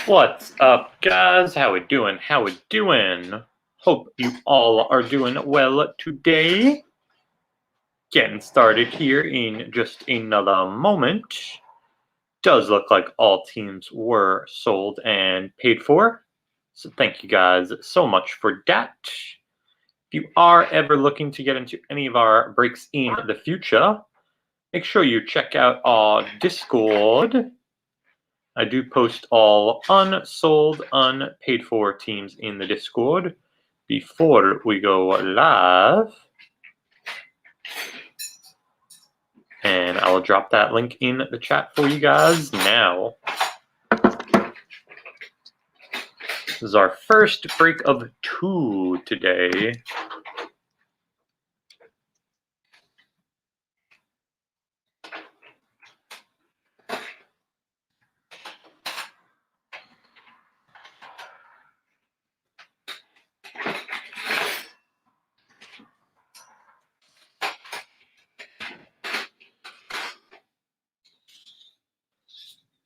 What's up, guys? How we doing? How we doing? Hope you all are doing well today. Getting started here in just another moment. Does look like all teams were sold and paid for. So thank you guys so much for that. If you are ever looking to get into any of our breaks in the future, make sure you check out our Discord. I do post all unsold, unpaid for teams in the Discord before we go live. And I will drop that link in the chat for you guys now. This is our first break of 2 today.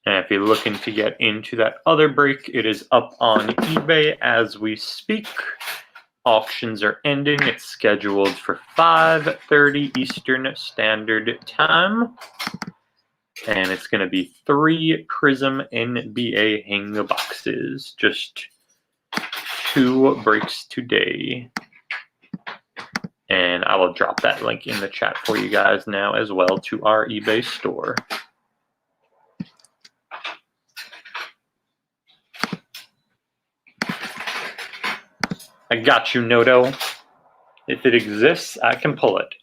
And if you're looking to get into that other break, it is up on eBay as we speak. Auctions are ending. It's scheduled for 5:30 Eastern Standard Time. And it's going to be 3 Prism NBA hang boxes. Just 2 breaks today. And I will drop that link in the chat for you guys now as well to our eBay store. I got you, Noto. If it exists, I can pull it.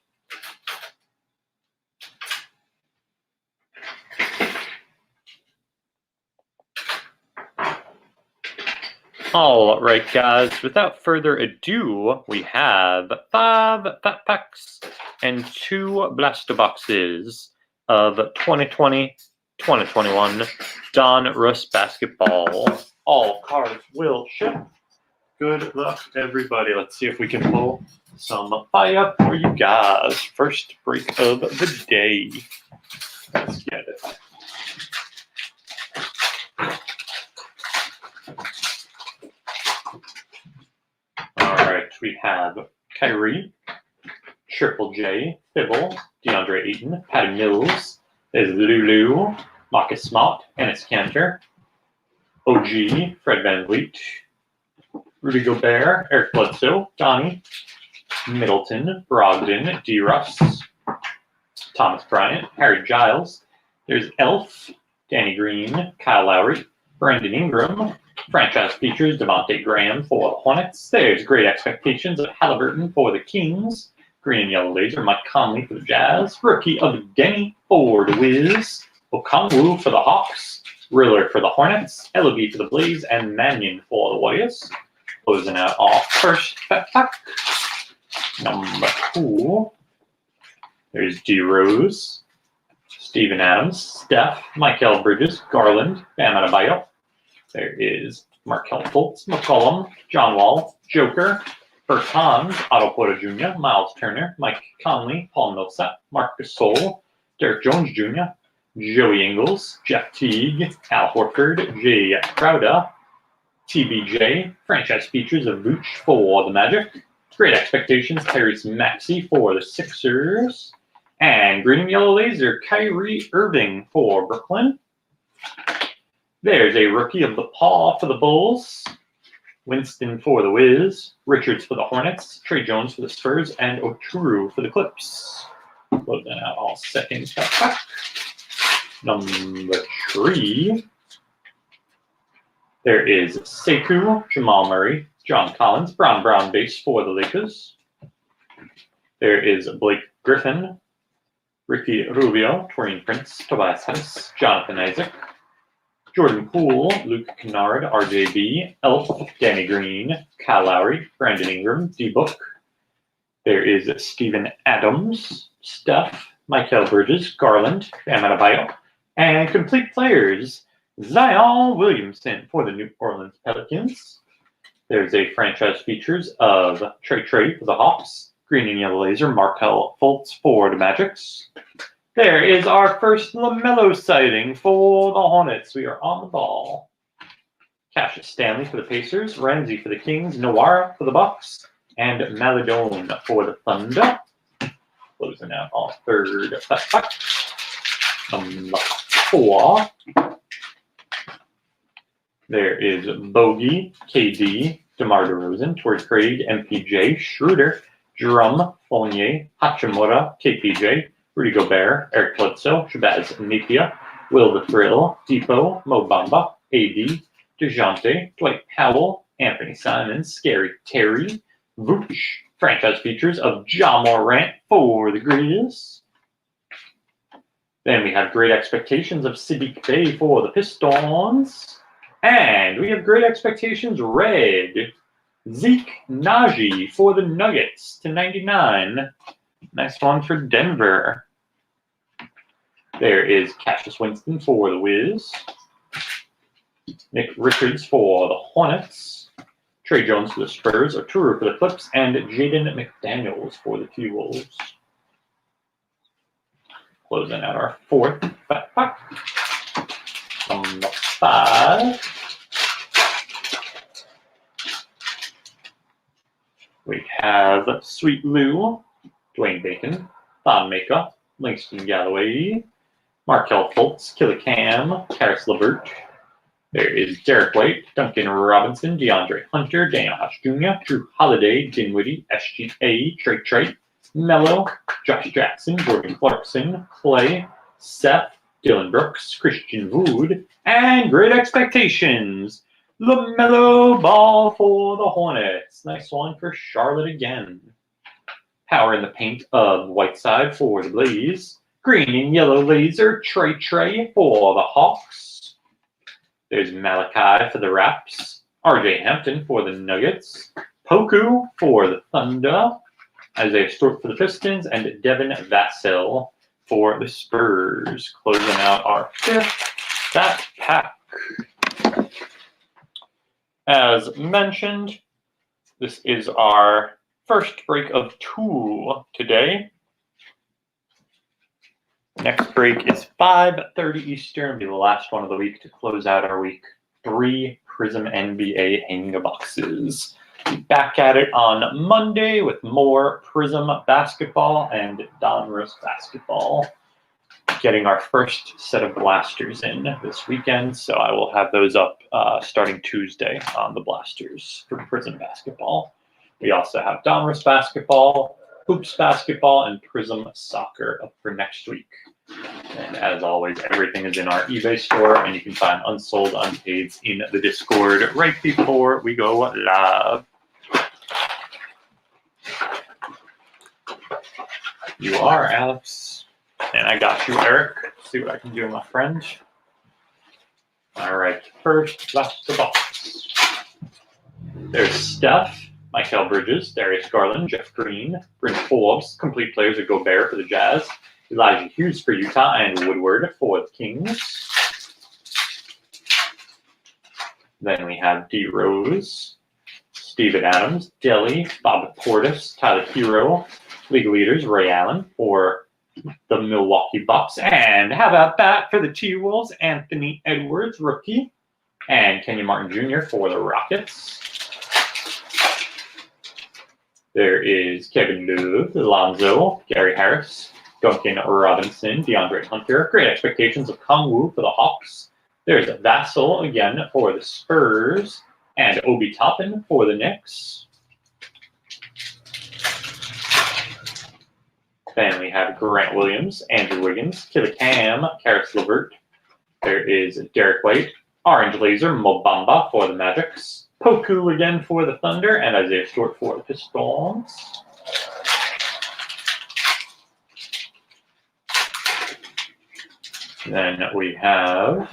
All right, guys, without further ado, we have 5 Fat Packs and 2 Blaster Boxes of 2020-2021 Donruss basketball. All cards will ship. Good luck, everybody. Let's see if we can pull some fire for you guys. First break of the day. Let's get it. All right, we have Kyrie, Triple J, Fibble, DeAndre Ayton, Patty Mills, there's Lulu, Marcus Smart, Ennis Cantor, OG, Fred VanVleet, Rudy Gobert, Eric Bledsoe, Donnie, Middleton, Brogdon, D-Russ, Thomas Bryant, Harry Giles. There's Elf, Danny Green, Kyle Lowry, Brandon Ingram, franchise features Devontae Graham for the Hornets. There's Great Expectations of Halliburton for the Kings. Green and Yellow Laser, Mike Conley for the Jazz. Rookie of the Denny for the Wiz. Okongwu for the Hawks. Riller for the Hornets. Ellaby for the Blaze. And Mannion for the Warriors. Closing out our first pack. Number 2. There's D. Rose, Steven Adams, Steph, Michael Bridges, Garland, Bam Adebayo. There is Markelle Fultz, McCollum, John Wall, Joker, Bertans, Otto Porter Jr., Miles Turner, Mike Conley, Paul Millsap, Marc Gasol, Derek Jones Jr., Joey Ingles, Jeff Teague, Al Horford, Jay Crowder, TBJ, franchise features of Vooch for the Magic. Great Expectations, Tyrese Maxey for the Sixers. And Green and Yellow Laser, Kyrie Irving for Brooklyn. There's a Rookie of the Paw for the Bulls. Winston for the Wiz. Richards for the Hornets. Trey Jones for the Spurs. And Oturu for the Clips. Closing out all second pack. Number 3. There is Sekou, Jamal Murray, John Collins, Brown base for the Lakers. There is Blake Griffin, Ricky Rubio, Taurean Prince, Tobias Harris, Jonathan Isaac, Jordan Poole, Luke Kennard, RJB, Elf, Danny Green, Kyle Lowry, Brandon Ingram, D-Book. There is Steven Adams, Steph, Michael Bridges, Garland, Bam Adebayo, and complete players, Zion Williamson for the New Orleans Pelicans. There's a franchise features of Trey for the Hawks, Green and Yellow Laser, Markelle Fultz for the Magics. There is our first LaMelo sighting for the Hornets. We are on the ball. Cassius Stanley for the Pacers, Ramsey for the Kings, Noir for the Bucks, and Maladone for the Thunder. Closing out our third pack. Number 4. There is Bogey, KD, DeMar DeRozan, Torrey Craig, MPJ, Schroeder, Drum, Fournier, Hachimura, KPJ, Rudy Gobert, Eric Bledsoe, Shabazz Napier, Will the Thrill, Depot, Mo Bamba, AD, DeJounte, Dwight Powell, Anthony Simons, Scary Terry, Vooch, franchise features of Ja Morant for the Grizz. Then we have great expectations of Sadiq Bey for the Pistons. And we have great expectations red. Zeke Naji for the Nuggets /99. Nice one for Denver. There is Cassius Winston for the Wiz. Nick Richards for the Hornets. Trey Jones for the Spurs. Arturo for the Clips. And Jaden McDaniels for the T-Wolves. Closing out our fourth backpack. Number 5. We have Sweet Lou, Dwayne Bacon, Thon Maker, Langston Galloway, Markelle Fultz, Killicam, Karis LeVert. There is Derek White, Duncan Robinson, DeAndre Hunter, Daniel House Jr., Drew Holiday, Dinwiddie, SGA, Trey, Mello, Josh Jackson, Jordan Clarkson, Clay, Seth, Dylan Brooks, Christian Wood, and great expectations. LaMelo Ball for the Hornets. Nice one for Charlotte again. Power in the paint of Whiteside for the Blaze. Green and yellow laser, Trey for the Hawks. There's Malachi for the Raps. RJ Hampton for the Nuggets. Poku for the Thunder. Isaiah Stewart for the Pistons. And Devin Vassell for the Spurs. Closing out our fifth pack. As mentioned, this is our first break of 2 today. Next break is 5:30 Eastern. It'll be the last one of the week to close out our week 3 Prism NBA hang boxes. Back at it on Monday with more Prism basketball and Donruss basketball. Getting our first set of blasters in this weekend, so I will have those up starting Tuesday on the blasters for Prism basketball. We also have Donruss basketball, Hoops basketball, and Prism soccer up for next week. And as always, everything is in our eBay store, and you can find unsold unpaids in the Discord right before we go live. You are, Alex. And I got you, Eric. Let's see what I can do, my friend. All right, first blast the box. There's Steph, Mikal Bridges, Darius Garland, Jeff Green, Bryn Forbes, complete players of Gobert for the Jazz, Elijah Hughes for Utah, and Woodward for the Kings. Then we have D. Rose, Steven Adams, Delly, Bob Portis, Tyler Hero, League Leaders, Ray Allen for the Milwaukee Bucks. And how about that for the T-Wolves? Anthony Edwards, rookie, and Kenyon Martin Jr. for the Rockets. There is Kevin Love, Alonzo, Gary Harris, Duncan Robinson, DeAndre Hunter. Great expectations of Kongwu for the Hawks. There's Vassell again for the Spurs, and Obi Toppin for the Knicks. Then we have Grant Williams, Andrew Wiggins, Killicam, Karis LeVert. There is Derek White, Orange Laser, Mo Bamba for the Magics. Poku again for the Thunder, and Isaiah Stewart for the Pistons. Then we have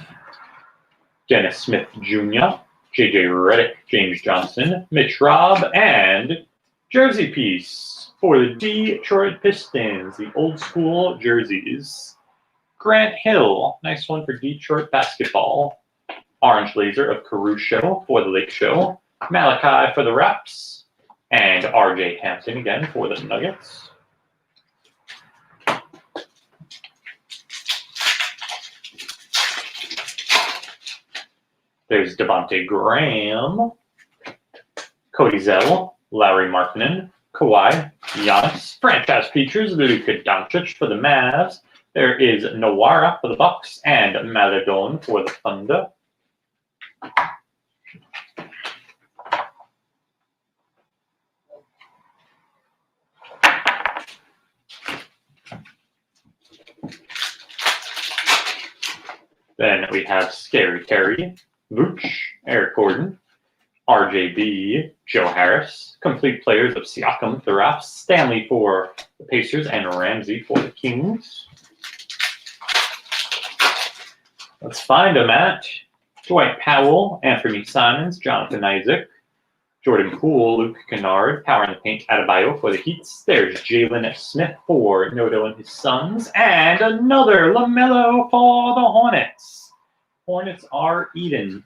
Dennis Smith Jr., J.J. Redick, James Johnson, Mitch Robb, and jersey piece for the Detroit Pistons, the old school jerseys. Grant Hill, nice one for Detroit basketball. Orange Laser of Caruso for the Lake Show. Malachi for the Raps. And RJ Hampton again for the Nuggets. There's Devontae Graham, Cody Zell, Larry Markkinen, Kawhi, Giannis. Franchise features Luka Doncic for the Mavs. There is Nawara for the Bucks and Maladon for the Thunder. Then we have Scary Terry, Vooch, Eric Gordon, RJB, Joe Harris, complete players of Siakam, Thuraf, Stanley for the Pacers, and Ramsey for the Kings. Let's find them at Dwight Powell, Anthony Simons, Jonathan Isaac, Jordan Poole, Luke Kennard, Power in the Paint, Adebayo for the Heats. There's Jalen Smith for Noto and his Sons, and another LaMelo for the Hornets. Hornets are Eden.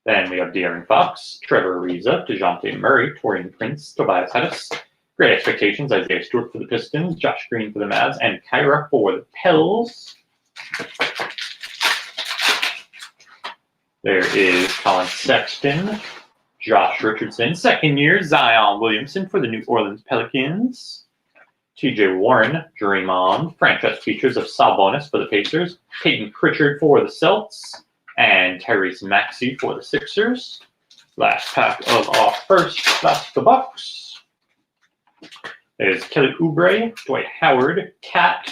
Then we have De'Aaron Fox, Trevor Ariza, DeJounte Murray, Taurean Prince, Tobias Harris. Great expectations, Isaiah Stewart for the Pistons, Josh Green for the Mavs, and Kyra for the Pels. There is Colin Sexton, Josh Richardson, second year, Zion Williamson for the New Orleans Pelicans, TJ Warren, Draymond, franchise features of Sabonis for the Pacers, Peyton Pritchard for the Celtics, and Tyrese Maxey for the Sixers. Last pack of our first class of the Bucks. There's Kelly Oubre, Dwight Howard, Cat,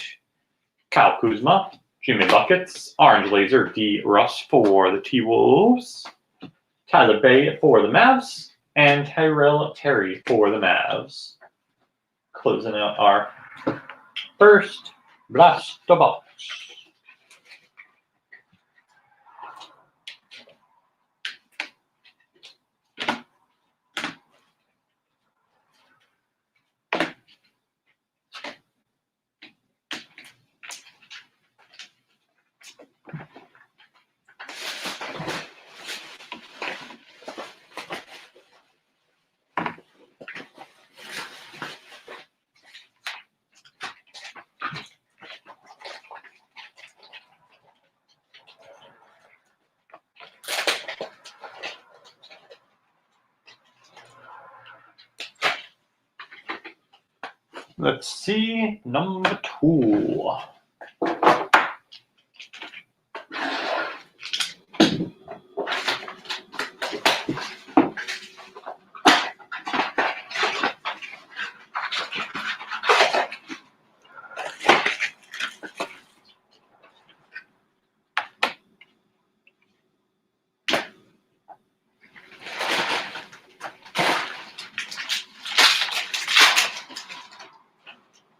Kyle Kuzma, Jimmy Buckets, Orange Laser, D. Russ for the T-Wolves, Tyler Bay for the Mavs, and Tyrell Terry for the Mavs. Closing out our first Blaster Box. Let's see, number 2.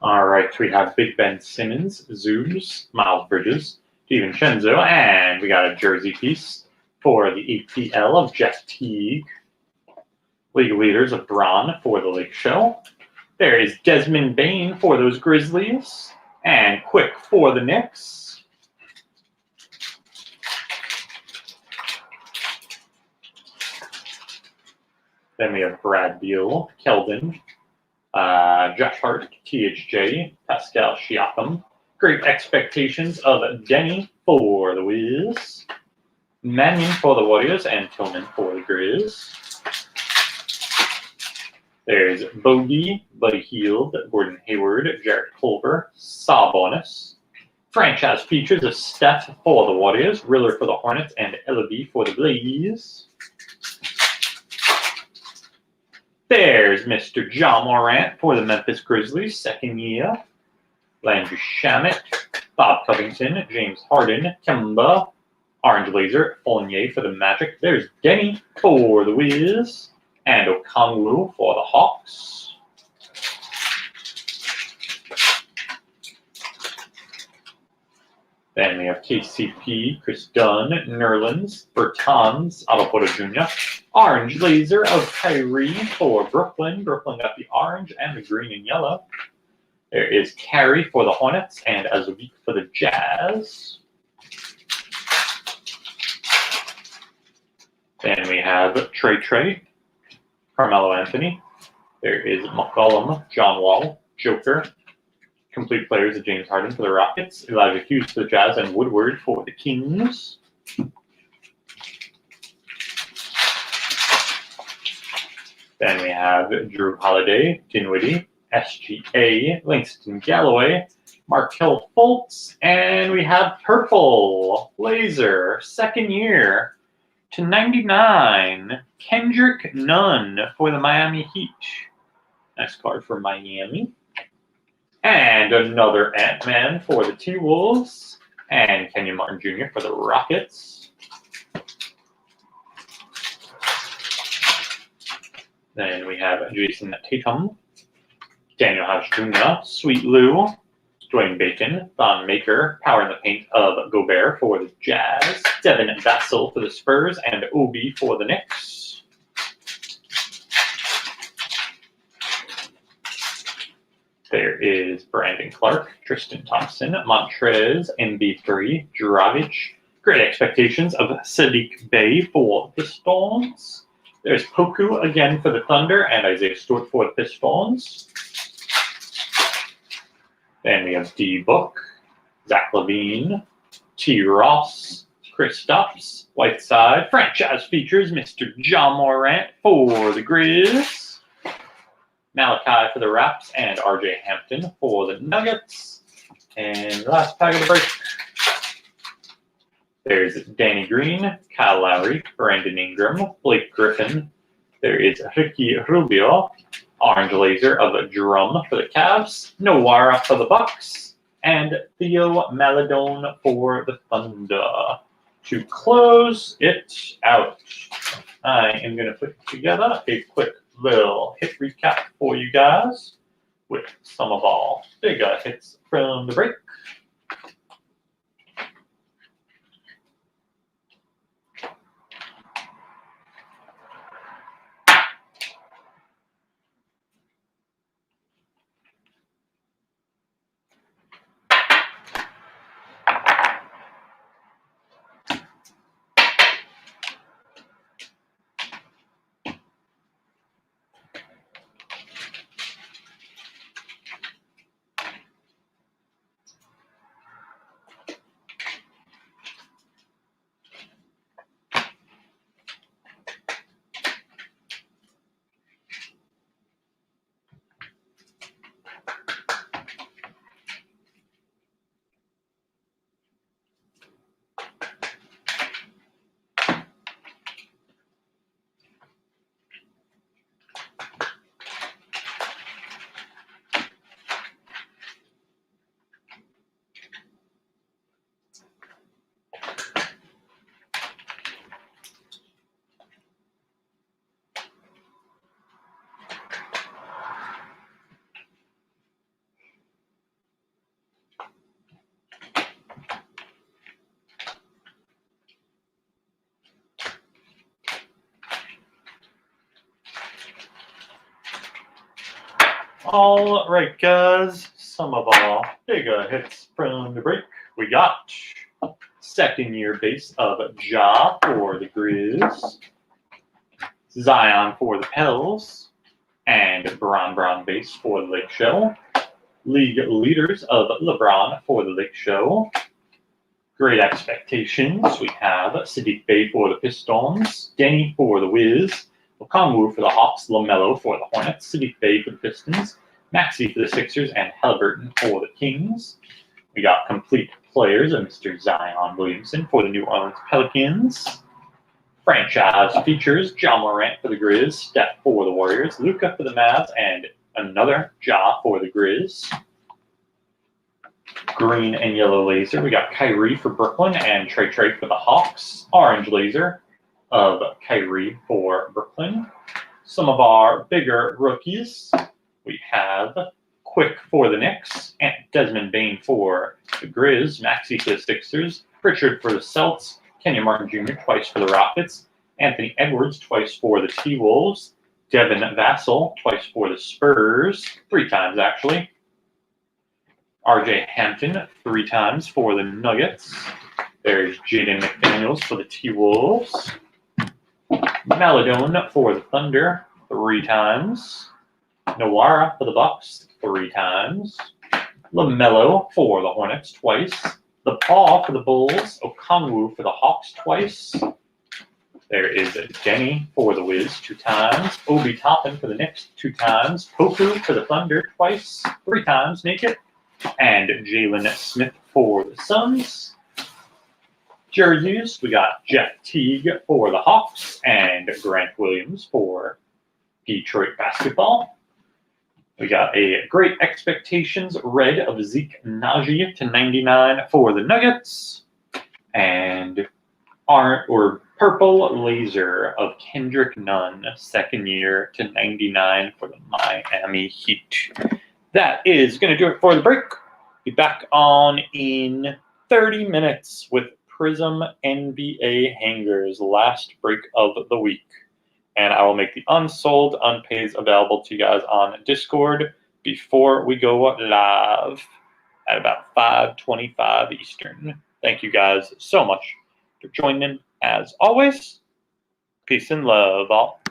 All right, we have Big Ben Simmons, Zoos, Miles Bridges, DiVincenzo, and we got a jersey piece for the ATL of Jeff Teague. League leaders of Braun for the Lake Show. There is Desmond Bain for those Grizzlies, and Quick for the Knicks. Then we have Brad Beal, Keldon, Josh Hart, THJ, Pascal Siakam. Great expectations of Denny for the Wiz, Mannion for the Warriors, and Tillman for the Grizz. There's Bogey, Buddy Hield, Gordon Hayward, Jarrett Culver, Sabonis. Franchise features of Steph for the Warriors, Riller for the Hornets, and Ellaby for the Blaze. There's Mr. Ja Morant for the Memphis Grizzlies, second year. Landry Shamet, Bob Covington, James Harden, Kemba, Orange Laser, Fournier for the Magic. There's Denny for the Wiz, and Okongwu for the Hawks. Then we have KCP, Chris Dunn, Nerlens, Bertans, Otto Porter Jr., Orange Laser of Kyrie for Brooklyn. Brooklyn got the orange and the green and yellow. There is Carey for the Hornets and Azubic for the Jazz. Then we have Trey, Carmelo Anthony. There is McCollum, John Wall, Joker, Complete players of James Harden for the Rockets, Elijah Hughes for the Jazz, and Woodward for the Kings. Then we have Drew Holiday, Dinwiddie, SGA, Langston Galloway, Markelle Fultz, and we have purple laser, second year /99, Kendrick Nunn for the Miami Heat. Nice card for Miami. And another Ant-Man for the T-Wolves, and Kenyon Martin Jr. for the Rockets. Then we have Jason Tatum, Daniel House Jr., Sweet Lou, Dwayne Bacon, Thon Maker, Power in the Paint of Gobert for the Jazz, Devin Vassell for the Spurs, and Obi for the Knicks. There is Brandon Clark, Tristan Thompson, Montrez, MB3, Dragic. Great expectations of Sadiq Bey for the Pistons. There's Poku again for the Thunder and Isaiah Stewart for the Pistons. Then we have D-Book, Zach LaVine, T. Ross, Kristaps, Whiteside. Franchise features Mr. John Morant for the Grizz. Malachi for the Raps and RJ Hampton for the Nuggets. And last pack of the break. There's Danny Green, Kyle Lowry, Brandon Ingram, Blake Griffin. There is Ricky Rubio, Orange Laser of Drum for the Cavs, Noara for the Bucks, and Theo Maladone for the Thunder. To close it out, I am going to put together a quick little hit recap for you guys with some of our bigger hits from the break. All right, guys, some of our bigger hits from the break. We got second year base of Ja for the Grizz, Zion for the Pels, and Brown base for the Lake Show. League leaders of LeBron for the Lake Show. Great expectations. We have Sadiq Bey for the Pistons, Denny for the Wiz, Okongwu for the Hawks, LaMelo for the Hornets, Sadiq Bey for the Pistons, Maxey for the Sixers, and Halliburton for the Kings. We got complete players of Mr. Zion Williamson for the New Orleans Pelicans. Franchise features John Morant for the Grizz, Steph for the Warriors, Luka for the Mavs, and another Ja for the Grizz. Green and yellow laser. We got Kyrie for Brooklyn and Trey for the Hawks. Orange laser of Kyrie for Brooklyn. Some of our bigger rookies. We have Quick for the Knicks, and Desmond Bane for the Grizz, Maxey for the Sixers, Pritchard for the Celts, Kenyon Martin Jr. twice for the Rockets, Anthony Edwards twice for the T-Wolves, Devin Vassell twice for the Spurs, 3 times actually. RJ Hampton 3 times for the Nuggets. There's Jaden McDaniels for the T-Wolves. Maladone for the Thunder 3 times. Noara for the Bucks 3 times. LaMelo for the Hornets twice. The Paw for the Bulls. Okongwu for the Hawks twice. There is Denny for the Wiz 2 times. Obi Toppin for the Knicks 2 times. Poku for the Thunder twice, 3 times naked. And Jalen Smith for the Suns. Jerseys, we got Jeff Teague for the Hawks and Grant Williams for Detroit basketball. We got a Great Expectations red of Zeke Naji /99 for the Nuggets. And purple laser of Kendrick Nunn, 2nd year /99 for the Miami Heat. That is going to do it for the break. Be back on in 30 minutes with Prism NBA Hangers, last break of the week. And I will make the unsold unpays available to you guys on Discord before we go live at about 5:25 Eastern. Thank you guys so much for joining. As always, peace and love all.